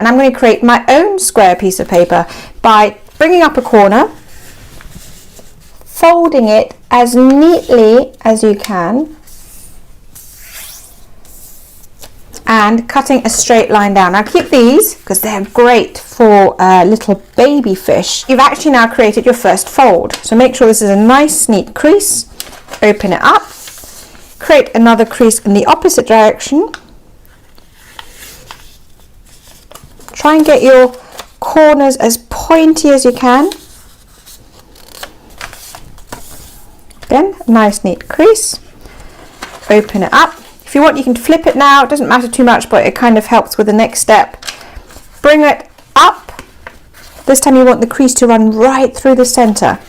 And I'm going to create my own square piece of paper by bringing up a corner, folding it as neatly as you can, and cutting a straight line down. Now keep these because they're great for little baby fish. You've actually now created your first fold. So make sure this is a nice neat crease. Open it up. Create another crease in the opposite direction. Try and get your corners as pointy as you can. Again, nice neat crease. Open it up. If you want, you can flip it now. It doesn't matter too much, but it kind of helps with the next step. Bring it up. This time you want the crease to run right through the center.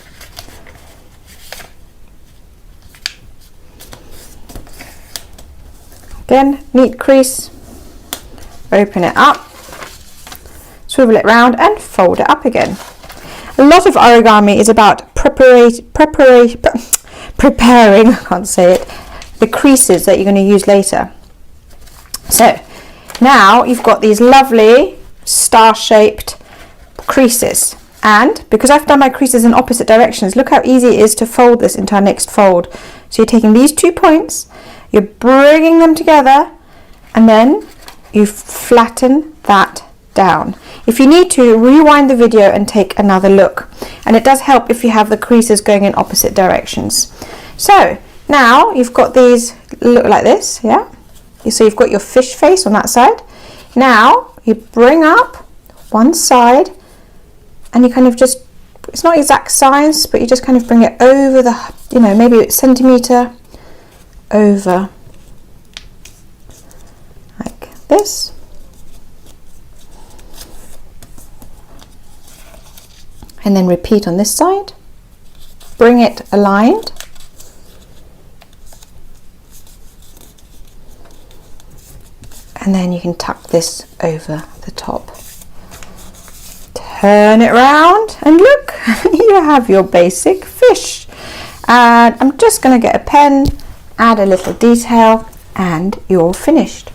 Again, neat crease. Open it up. Swivel it round and fold it up again. A lot of origami is about preparing, I can't say it, the creases that you're going to use later. So now you've got these lovely star-shaped creases, and because I've done my creases in opposite directions, look how easy it is to fold this into our next fold. So you're taking these 2 points, you're bringing them together, and then you flatten that down. If you need to, rewind the video and take another look, and it does help if you have the creases going in opposite directions. So now you've got these look like this, yeah? So you've got your fish face on that side. Now you bring up one side and you kind of just, it's not exact size, but you just kind of bring it over the, maybe a centimetre over, like this. And then repeat on this side. Bring it aligned. And then you can tuck this over the top. Turn it round and look, you have your basic fish. And I'm just going to get a pen, add a little detail, and you're finished.